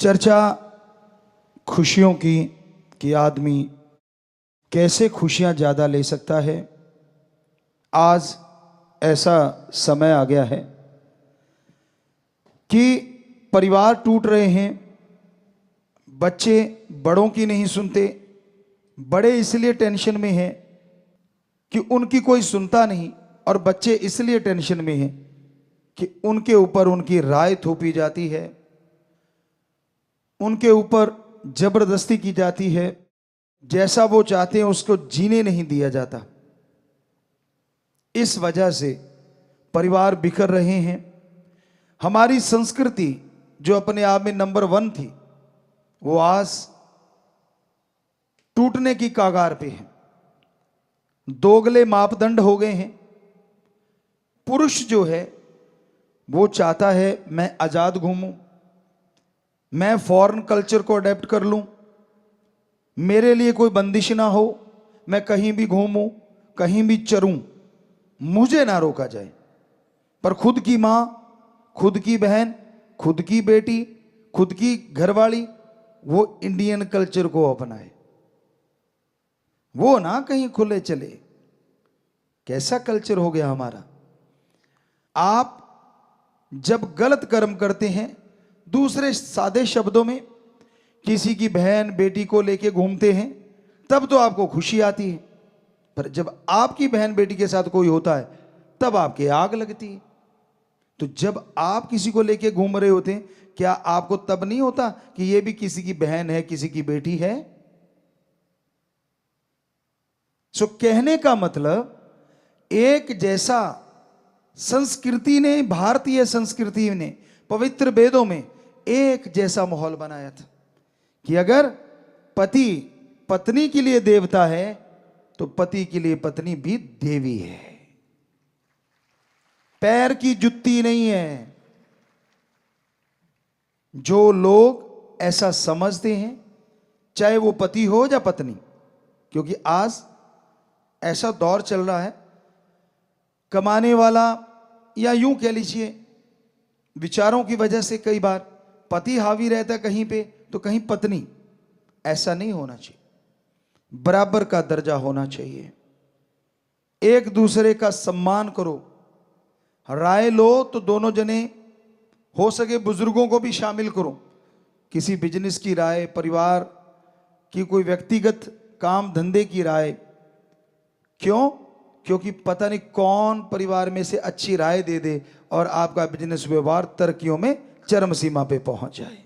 चर्चा खुशियों की कि आदमी कैसे खुशियां ज़्यादा ले सकता है। आज ऐसा समय आ गया है कि परिवार टूट रहे हैं, बच्चे बड़ों की नहीं सुनते, बड़े इसलिए टेंशन में हैं कि उनकी कोई सुनता नहीं, और बच्चे इसलिए टेंशन में हैं कि उनके ऊपर उनकी राय थोपी जाती है, उनके ऊपर जबरदस्ती की जाती है, जैसा वो चाहते हैं उसको जीने नहीं दिया जाता। इस वजह से परिवार बिखर रहे हैं। हमारी संस्कृति जो अपने आप में नंबर 1 थी, वो आज टूटने की कगार पे है। दोगले मापदंड हो गए हैं। पुरुष जो है वो चाहता है मैं आजाद घूमूं, मैं फॉरेन कल्चर को अडेप्ट कर लूं, मेरे लिए कोई बंदिश ना हो, मैं कहीं भी घूमूं, कहीं भी चरूं, मुझे ना रोका जाए। पर खुद की मां, खुद की बहन, खुद की बेटी, खुद की घरवाली वो इंडियन कल्चर को अपनाए, वो ना कहीं खुले चले। कैसा कल्चर हो गया हमारा। आप जब गलत कर्म करते हैं, दूसरे सादे शब्दों में किसी की बहन बेटी को लेके घूमते हैं, तब तो आपको खुशी आती है। पर जब आपकी बहन बेटी के साथ कोई होता है तब आपके आग लगती है। तो जब आप किसी को लेके घूम रहे होते हैं, क्या आपको तब नहीं होता कि ये भी किसी की बहन है, किसी की बेटी है? सो कहने का मतलब, एक जैसा संस्कृति ने, भारतीय संस्कृति ने पवित्र वेदों में एक जैसा माहौल बनाया था कि अगर पति पत्नी के लिए देवता है तो पति के लिए पत्नी भी देवी है, पैर की जुत्ती नहीं है। जो लोग ऐसा समझते हैं, चाहे वो पति हो या पत्नी, क्योंकि आज ऐसा दौर चल रहा है, कमाने वाला या यूं कह लीजिए विचारों की वजह से कई बार पति हावी रहता है कहीं पे तो कहीं पत्नी। ऐसा नहीं होना चाहिए, बराबर का दर्जा होना चाहिए। एक दूसरे का सम्मान करो। राय लो तो दोनों जने, हो सके बुजुर्गों को भी शामिल करो। किसी बिजनेस की राय, परिवार की कोई व्यक्तिगत काम धंधे की राय। क्यों? क्योंकि पता नहीं कौन परिवार में से अच्छी राय दे दे और आपका बिजनेस व्यवहार तरक्कियों में चरम सीमा पे पहुंच जाए।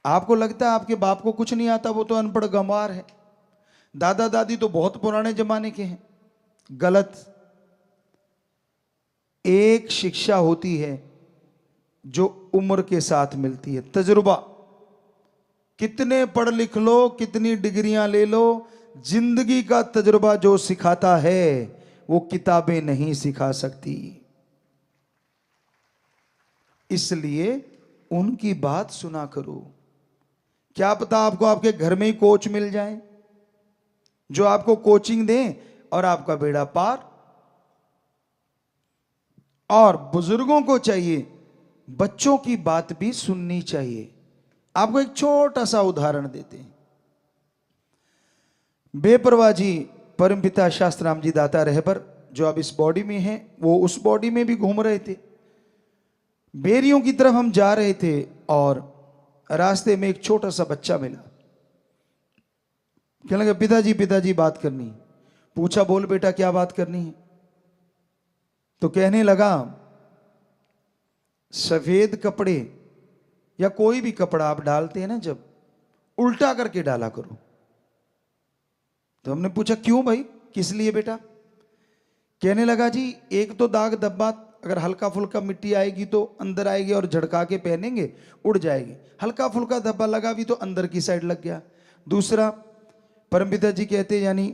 आपको लगता है आपके बाप को कुछ नहीं आता, वो तो अनपढ़ गंवार है। दादा दादी तो बहुत पुराने जमाने के हैं। गलत। एक शिक्षा होती है जो उम्र के साथ मिलती है, तजुर्बा। कितने पढ़ लिख लो, कितनी डिग्रियां ले लो, जिंदगी का तजुर्बा जो सिखाता है वो किताबें नहीं सिखा सकती। इसलिए उनकी बात सुना करो। क्या पता आपको आपके घर में ही कोच मिल जाए जो आपको कोचिंग दें और आपका बेड़ा पार। और बुजुर्गों को चाहिए बच्चों की बात भी सुननी चाहिए। आपको एक छोटा सा उदाहरण देते हैं। बेपरवाह जी परमपिता शास्त्राम जी दाता रहबर जो अब इस बॉडी में हैं, वो उस बॉडी में भी घूम रहे थे। बेरियों की तरफ हम जा रहे थे और रास्ते में एक छोटा सा बच्चा मिला। कहने लगा पिताजी पिताजी बात करनी है। पूछा बोल बेटा क्या बात करनी है? तो कहने लगा सफेद कपड़े या कोई भी कपड़ा आप डालते हैं ना, जब उल्टा करके डाला करो। तो हमने पूछा क्यों भाई, किस लिए बेटा? कहने लगा जी एक तो दाग धब्बा अगर हल्का फुल्का मिट्टी आएगी तो अंदर आएगी और झड़का के पहनेंगे उड़ जाएगी, हल्का फुल्का धब्बा लगा भी तो अंदर की साइड लग गया। दूसरा परमपिता जी कहते यानी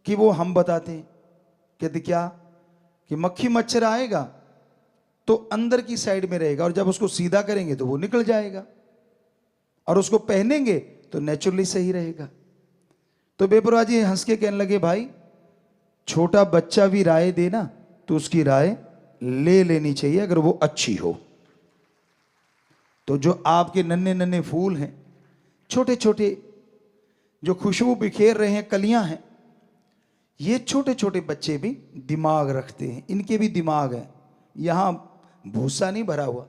कि वो हम बताते हैं, कहते क्या कि मक्खी मच्छर आएगा तो अंदर की साइड में रहेगा और जब उसको सीधा करेंगे तो वो निकल जाएगा और उसको पहनेंगे तो नेचुरली सही रहेगा। तो बेपरवाह जी हंस के कहने लगे भाई छोटा बच्चा भी राय देना तो उसकी राय ले लेनी चाहिए अगर वो अच्छी हो। तो जो आपके नन्हे नन्हे फूल हैं, छोटे छोटे जो खुशबू बिखेर रहे हैं, कलियां हैं, ये छोटे छोटे बच्चे भी दिमाग रखते हैं, इनके भी दिमाग है, यहां भूसा नहीं भरा हुआ।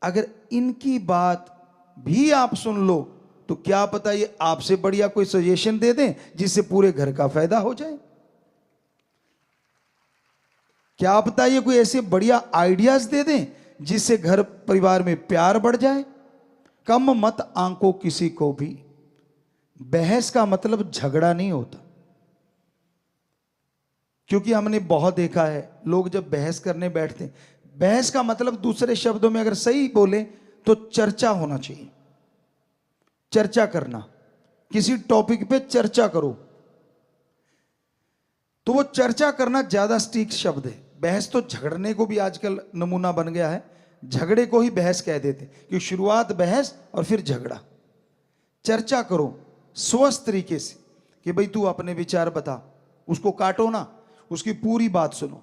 अगर इनकी बात भी आप सुन लो तो क्या पता ये आपसे बढ़िया कोई सजेशन दे दें जिससे पूरे घर का फायदा हो जाए। क्या पता ये कोई ऐसे बढ़िया आइडियाज दे दें जिससे घर परिवार में प्यार बढ़ जाए। कम मत आंको किसी को भी। बहस का मतलब झगड़ा नहीं होता, क्योंकि हमने बहुत देखा है लोग जब बहस करने बैठते हैं, बहस का मतलब दूसरे शब्दों में अगर सही बोले तो चर्चा होना चाहिए। चर्चा करना, किसी टॉपिक पे चर्चा करो, तो वो चर्चा करना ज्यादा सटीक शब्द है। बहस तो झगड़ने को भी आजकल नमूना बन गया है, झगड़े को ही बहस कह देते कि शुरुआत बहस और फिर झगड़ा। चर्चा करो स्वस्थ तरीके से कि भाई तू अपने विचार बता, उसको काटो ना, उसकी पूरी बात सुनो,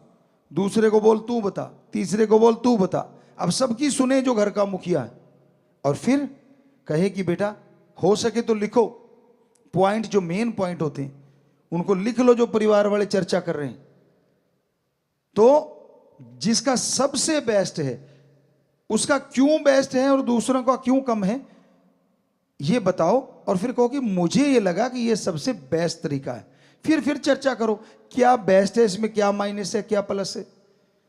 दूसरे को बोल तू बता, तीसरे को बोल तू बता। अब सबकी सुने जो घर का मुखिया है, और फिर कहे कि बेटा हो सके तो लिखो पॉइंट, जो मेन पॉइंट होते हैं उनको लिख लो जो परिवार वाले चर्चा कर रहे हैं। तो जिसका सबसे बेस्ट है उसका क्यों बेस्ट है और दूसरों का क्यों कम है ये बताओ, और फिर कहो कि मुझे ये लगा कि ये सबसे बेस्ट तरीका है। फिर चर्चा करो क्या बेस्ट है, इसमें क्या माइनस है, क्या प्लस है।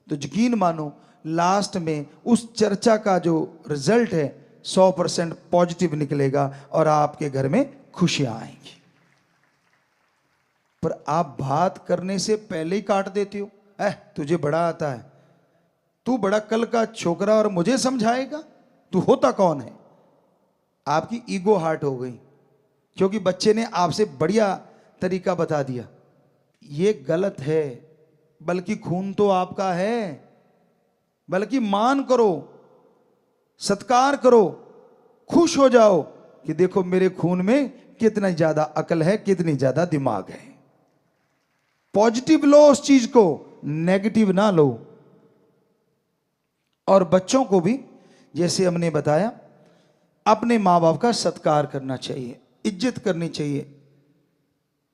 तो यकीन मानो लास्ट में उस चर्चा का जो रिजल्ट है 100% पॉजिटिव निकलेगा और आपके घर में खुशियां आएंगी। पर आप बात करने से पहले ही काट देते हो, तुझे बड़ा आता है, तू बड़ा कल का छोकरा और मुझे समझाएगा, तू होता कौन है। आपकी ईगो हार्ट हो गई क्योंकि बच्चे ने आपसे बढ़िया तरीका बता दिया। ये गलत है, बल्कि खून तो आपका है, बल्कि मान करो, सत्कार करो, खुश हो जाओ कि देखो मेरे खून में कितना ज्यादा अकल है, कितनी ज्यादा दिमाग है। पॉजिटिव लो उस चीज को, नेगेटिव ना लो। और बच्चों को भी जैसे हमने बताया अपने मां बाप का सत्कार करना चाहिए, इज्जत करनी चाहिए।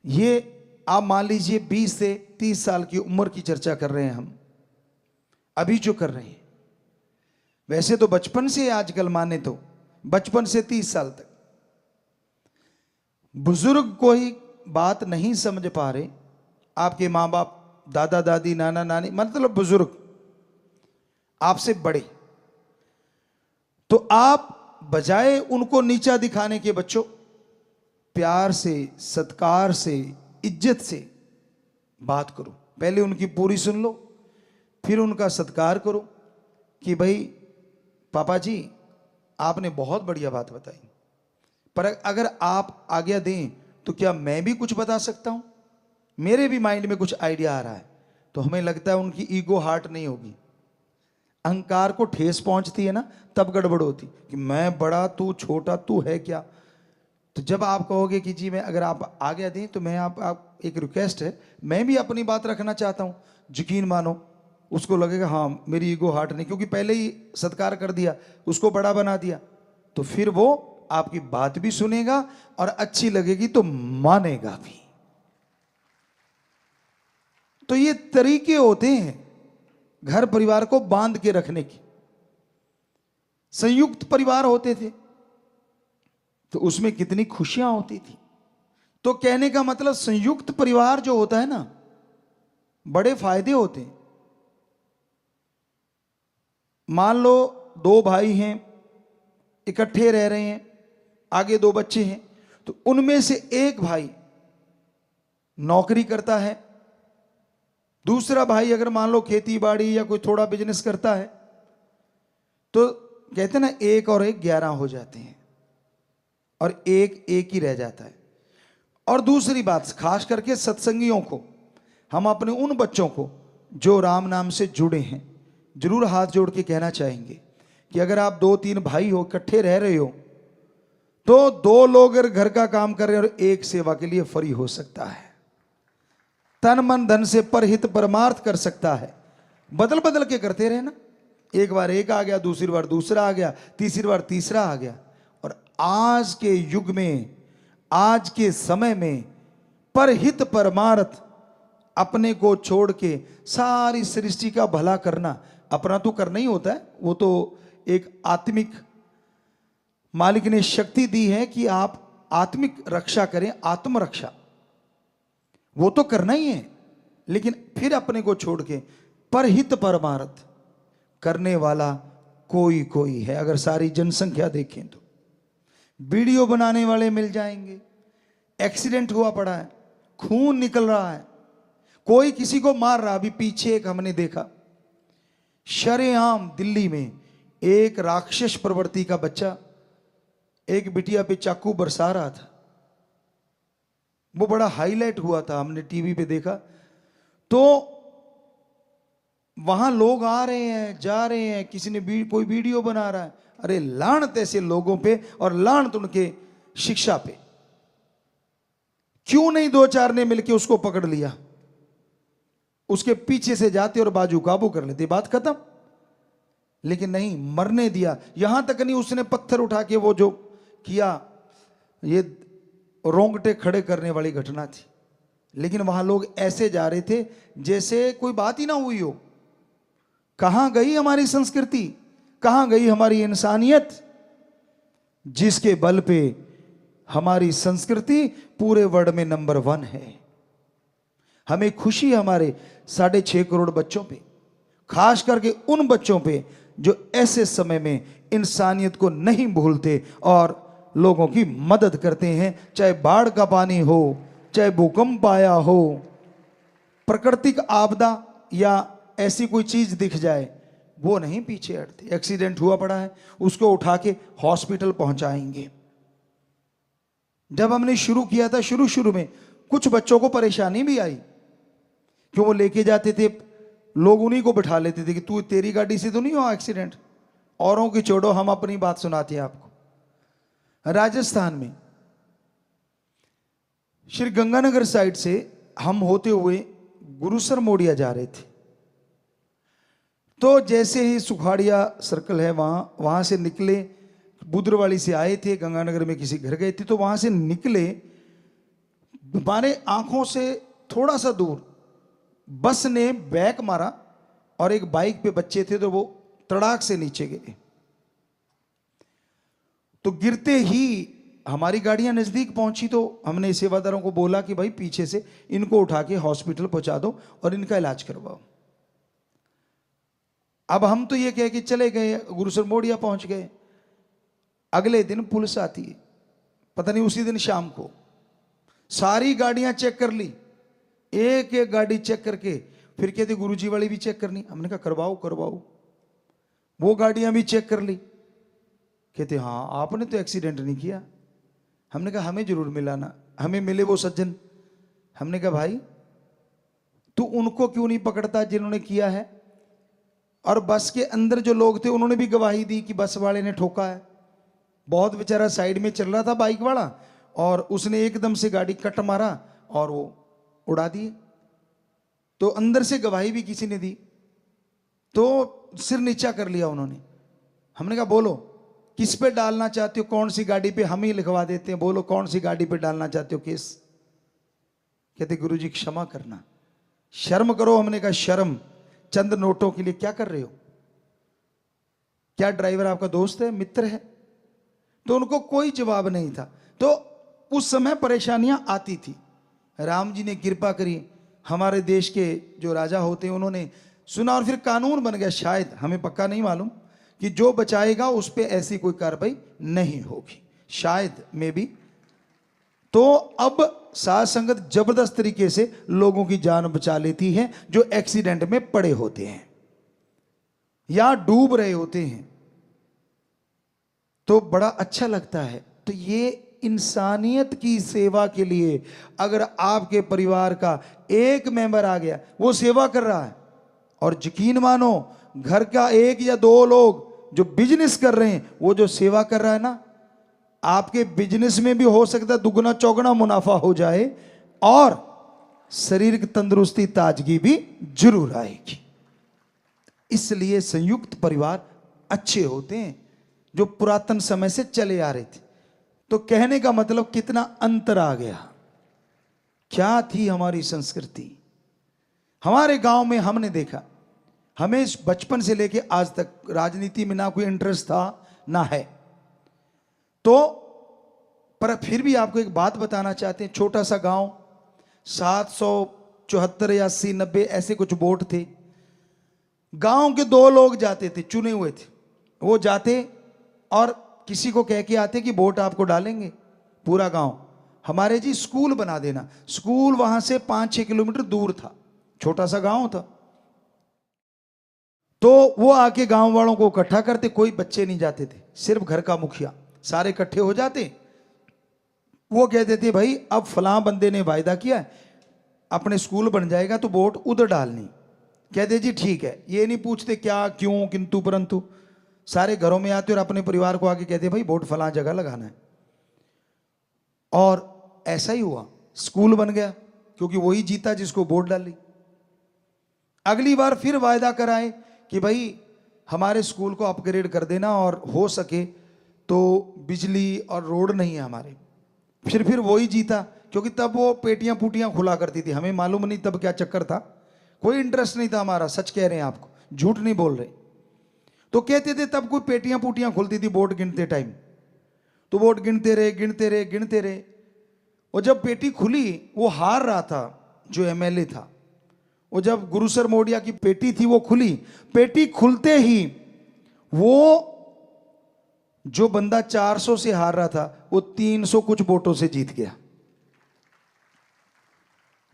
ये आप मान लीजिए 20 से 30 साल की उम्र की चर्चा कर रहे हैं हम अभी जो कर रहे हैं। वैसे तो बचपन से आजकल माने तो बचपन से 30 साल तक बुजुर्ग कोई बात नहीं समझ पा रहे, आपके मां बाप, दादा दादी, नाना नानी, मतलब बुजुर्ग आपसे बड़े, तो आप बजाय उनको नीचा दिखाने के बच्चों प्यार से, सत्कार से, इज्जत से बात करो। पहले उनकी पूरी सुन लो, फिर उनका सत्कार करो कि भाई पापा जी आपने बहुत बढ़िया बात बताई, पर अगर आप आज्ञा दें तो क्या मैं भी कुछ बता सकता हूं, मेरे भी माइंड में कुछ आइडिया आ रहा है। तो हमें लगता है उनकी ईगो हार्ट नहीं होगी, अहंकार को ठेस पहुंचती है ना, तब गड़बड़ होती कि मैं बड़ा तू छोटा, तू है क्या। तो जब आप कहोगे कि जी मैं, अगर आप आज्ञा दें तो मैं आप एक रिक्वेस्ट है, मैं भी अपनी बात रखना चाहता हूं, यकीन मानो उसको लगेगा हाँ मेरी ईगो हार्ट नहीं, क्योंकि पहले ही सत्कार कर दिया, उसको बड़ा बना दिया, तो फिर वो आपकी बात भी सुनेगा और अच्छी लगेगी तो मानेगा भी। तो ये तरीके होते हैं घर परिवार को बांध के रखने की। संयुक्त परिवार होते थे तो उसमें कितनी खुशियां होती थी। तो कहने का मतलब संयुक्त परिवार जो होता है ना, बड़े फायदे होते हैं। मान लो 2 भाई हैं, इकट्ठे रह रहे हैं, आगे 2 बच्चे हैं, तो उनमें से एक भाई नौकरी करता है, दूसरा भाई अगर मान लो खेती बाड़ी या कोई थोड़ा बिजनेस करता है, तो कहते हैं ना 1 और 1 11 हो जाते हैं और एक ही रह जाता है। और दूसरी बात, खास करके सत्संगियों को, हम अपने उन बच्चों को जो राम नाम से जुड़े हैं जरूर हाथ जोड़ के कहना चाहेंगे कि अगर आप 2-3 भाई हो, इकट्ठे रह रहे हो, तो 2 लोग अगर घर का काम कर रहे हैं और एक सेवा के लिए फ्री हो सकता है, तन मन धन से परहित परमार्थ कर सकता है। बदल बदल के करते रहे ना, एक बार एक आ गया, दूसरी बार दूसरा आ गया, तीसरी बार तीसरा आ गया। और आज के युग में, आज के समय में परहित परमार्थ अपने को छोड़ के सारी सृष्टि का भला करना, अपना तो करना ही होता है, वो तो एक आत्मिक मालिक ने शक्ति दी है कि आप आत्मिक रक्षा करें, आत्मरक्षा वो तो करना ही है। लेकिन फिर अपने को छोड़ के परहित परमार्थ करने वाला कोई कोई है। अगर सारी जनसंख्या देखें तो वीडियो बनाने वाले मिल जाएंगे, एक्सीडेंट हुआ पड़ा है, खून निकल रहा है, कोई किसी को मार रहा। अभी पीछे एक हमने देखा, शरेआम दिल्ली में एक राक्षस प्रवृत्ति का बच्चा एक बिटिया पे चाकू बरसा रहा था। वो बड़ा हाईलाइट हुआ था, हमने टीवी पे देखा। तो वहां लोग आ रहे हैं, जा रहे हैं, किसी ने कोई वीडियो बना रहा है। अरे लानत ऐसे लोगों पे और लानत उनके शिक्षा पे। क्यों नहीं दो चार ने मिलके उसको पकड़ लिया, उसके पीछे से जाते और बाजू काबू कर लेते, बात खत्म। लेकिन नहीं, मरने दिया। यहां तक नहीं, उसने पत्थर उठा के वो जो किया, ये रोंगटे खड़े करने वाली घटना थी। लेकिन वहां लोग ऐसे जा रहे थे जैसे कोई बात ही ना हुई हो। कहां गई हमारी संस्कृति, कहां गई हमारी इंसानियत, जिसके बल पे हमारी संस्कृति पूरे वर्ल्ड में नंबर 1 है। हमें खुशी हमारे 6.5 करोड़ बच्चों पे, खास करके उन बच्चों पे जो ऐसे समय में इंसानियत को नहीं भूलते और लोगों की मदद करते हैं। चाहे बाढ़ का पानी हो, चाहे भूकंप आया हो, प्राकृतिक आपदा या ऐसी कोई चीज दिख जाए, वो नहीं पीछे हटते। एक्सीडेंट हुआ पड़ा है, उसको उठा के हॉस्पिटल पहुंचाएंगे। जब हमने शुरू किया था, शुरू में कुछ बच्चों को परेशानी भी आई, क्यों वो लेके जाते थे, लोग उन्हीं को बिठा लेते थे कि तू, तेरी गाड़ी से तो नहीं हो एक्सीडेंट, औरों की छोड़ो, हम अपनी बात सुनाते हैं आपको। राजस्थान में श्री गंगानगर साइड से हम होते हुए गुरुसर मोड़िया जा रहे थे। तो जैसे ही सुखाड़िया सर्कल है, वहां से निकले, बुद्रवाली से आए थे, गंगानगर में किसी घर गए थे, तो वहां से निकले, हमारे आंखों से थोड़ा सा दूर बस ने बैक मारा और एक बाइक पे बच्चे थे, तो वो तड़ाक से नीचे गिरे। तो गिरते ही हमारी गाड़ियां नजदीक पहुंची, तो हमने सेवादारों को बोला कि भाई पीछे से इनको उठा के हॉस्पिटल पहुंचा दो और इनका इलाज करवाओ। अब हम तो ये कह के चले गए, गुरुसर मोड़िया पहुंच गए। अगले दिन पुलिस आती है, पता नहीं उसी दिन शाम को, सारी गाड़ियां चेक कर ली, एक एक गाड़ी चेक करके फिर कहते गुरुजी वाली भी चेक करनी। हमने कहा करवाओ। वो गाड़ियां भी चेक कर ली, कहते हाँ आपने तो एक्सीडेंट नहीं किया। हमने कहा हमें जरूर मिला ना, हमें मिले वो सज्जन। हमने कहा भाई तू उनको क्यों नहीं पकड़ता जिन्होंने किया है? और बस के अंदर जो लोग थे उन्होंने भी गवाही दी कि बस वाले ने ठोका है। बहुत बेचारा साइड में चल रहा था बाइक वाला, और उसने एकदम से गाड़ी कट मारा और वो उड़ा दिए। तो अंदर से गवाही भी किसी ने दी, तो सिर नीचा कर लिया उन्होंने। हमने कहा बोलो किस पे डालना चाहते हो, कौन सी गाड़ी पे, हम ही लिखवा देते हैं, बोलो कौन सी गाड़ी पे डालना चाहते हो केस। कहते गुरुजी क्षमा करना, शर्म करो। हमने कहा शर्म? चंद नोटों के लिए क्या कर रहे हो? क्या ड्राइवर आपका दोस्त है, मित्र है? तो उनको कोई जवाब नहीं था। तो उस समय परेशानियां आती थी। राम जी ने कृपा करी, हमारे देश के जो राजा होते हैं उन्होंने सुना और फिर कानून बन गया, शायद, हमें पक्का नहीं मालूम, कि जो बचाएगा उस पर ऐसी कोई कार्रवाई नहीं होगी, शायद में भी। तो अब साध संगत जबरदस्त तरीके से लोगों की जान बचा लेती है जो एक्सीडेंट में पड़े होते हैं या डूब रहे होते हैं, तो बड़ा अच्छा लगता है। तो ये इंसानियत की सेवा के लिए अगर आपके परिवार का एक मेंबर आ गया, वो सेवा कर रहा है, और यकीन मानो घर का एक या दो लोग जो बिजनेस कर रहे हैं, वो जो सेवा कर रहा है ना, आपके बिजनेस में भी हो सकता है दुगना चौगुना मुनाफा हो जाए और शरीर की तंदुरुस्ती ताजगी भी जरूर आएगी। इसलिए संयुक्त परिवार अच्छे होते हैं, जो पुरातन समय से चले आ रहे थे। तो कहने का मतलब कितना अंतर आ गया। क्या थी हमारी संस्कृति। हमारे गांव में हमने देखा, हमें बचपन से लेके आज तक राजनीति में ना कोई इंटरेस्ट था ना है, तो पर फिर भी आपको एक बात बताना चाहते हैं। छोटा सा गांव, 774 या 80 90 ऐसे कुछ वोट थे। गांव के 2 लोग जाते थे, चुने हुए थे, वो जाते और किसी को कह के आते कि वोट आपको डालेंगे। पूरा गांव, हमारे जी स्कूल बना देना। स्कूल वहां से 5-6 किलोमीटर दूर था, छोटा सा गांव था। तो वो आके गांव वालों को इकट्ठा करते, कोई बच्चे नहीं जाते थे, सिर्फ घर का मुखिया, सारे इकट्ठे हो जाते। वो कहते थे भाई अब फलां बंदे ने वायदा किया है, अपने स्कूल बन जाएगा तो वोट उधर डालनी। कहते जी ठीक है, ये नहीं पूछते क्या क्यों किंतु परंतु, सारे घरों में आते और अपने परिवार को आके कहते भाई वोट फलां जगह लगाना है। और ऐसा ही हुआ, स्कूल बन गया, क्योंकि वही जीता जिसको वोट डाली। अगली बार फिर वायदा कराए कि भाई हमारे स्कूल को अपग्रेड कर देना और हो सके तो बिजली और रोड नहीं है हमारे। फिर वही जीता, क्योंकि तब वो पेटियां पुटियां खुला करती थी। हमें मालूम नहीं तब क्या चक्कर था, कोई इंटरेस्ट नहीं था हमारा, सच कह रहे हैं आपको, झूठ नहीं बोल रहे। तो कहते थे तब कोई पेटियां पुटियां खुलती थी वोट गिनते टाइम, तो वोट गिनते रहे गिनते रहे गिनते रहे। और जब पेटी खुली, वो हार रहा था जो एमएलए था, वो जब गुरुसर मोडिया की पेटी थी वो खुली, पेटी खुलते ही वो जो बंदा 400 से हार रहा था वो 300 कुछ वोटों से जीत गया।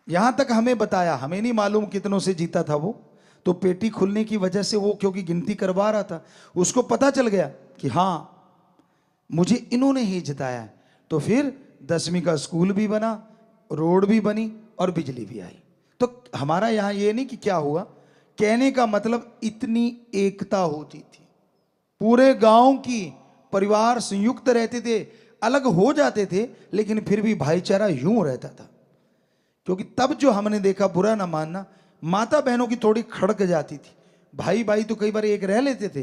यहां तक हमें बताया, हमें नहीं मालूम कितनों से जीता था वो। तो पेटी खुलने की वजह से वो क्योंकि गिनती करवा रहा था, उसको पता चल गया कि हां मुझे इन्होंने ही जिताया है। तो फिर 10वीं का स्कूल भी बना, रोड भी बनी और बिजली भी आई। तो हमारा यहां ये नहीं कि क्या हुआ, कहने का मतलब इतनी एकता होती थी पूरे गांव की, परिवार संयुक्त रहते थे, अलग हो जाते थे लेकिन फिर भी भाईचारा यूं रहता था। क्योंकि तब जो हमने देखा, बुरा ना मानना, माता बहनों की थोड़ी खड़क जाती थी, भाई भाई तो कई बार एक रह लेते थे,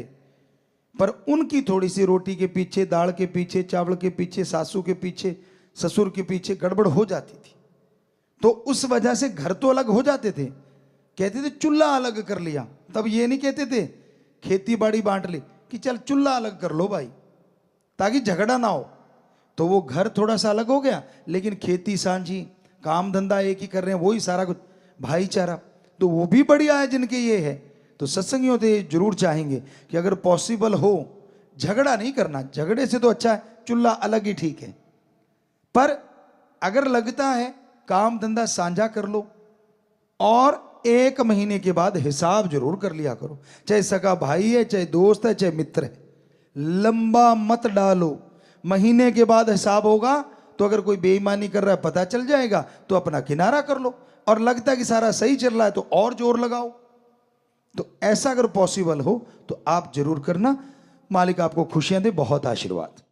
पर उनकी थोड़ी सी रोटी के पीछे, दाल के पीछे, चावल के पीछे, सासू के पीछे, ससुर के पीछे गड़बड़ हो जाती थी। तो उस वजह से घर तो अलग हो जाते थे, कहते थे चूल्हा अलग कर लिया। तब ये नहीं कहते थे खेती बाड़ी बांट ली, कि चल चूल्हा अलग कर लो भाई ताकि झगड़ा ना हो। तो वो घर थोड़ा सा अलग हो गया, लेकिन खेती सांझी, काम धंधा एक ही कर रहे हैं, वही सारा कुछ भाईचारा। तो वो भी बढ़िया है जिनके ये है। तो सत्संगियों से जरूर चाहेंगे कि अगर पॉसिबल हो झगड़ा नहीं करना, झगड़े से तो अच्छा है चूल्हा अलग ही ठीक है। पर अगर लगता है काम धंधा साझा कर लो, और 1 महीने के बाद हिसाब जरूर कर लिया करो, चाहे सगा भाई है, चाहे दोस्त है, चाहे मित्र है, लंबा मत डालो। महीने के बाद हिसाब होगा तो अगर कोई बेईमानी कर रहा है पता चल जाएगा, तो अपना किनारा कर लो, और लगता है कि सारा सही चल रहा है तो और जोर लगाओ। तो ऐसा अगर पॉसिबल हो तो आप जरूर करना। मालिक आपको खुशियां दे, बहुत आशीर्वाद।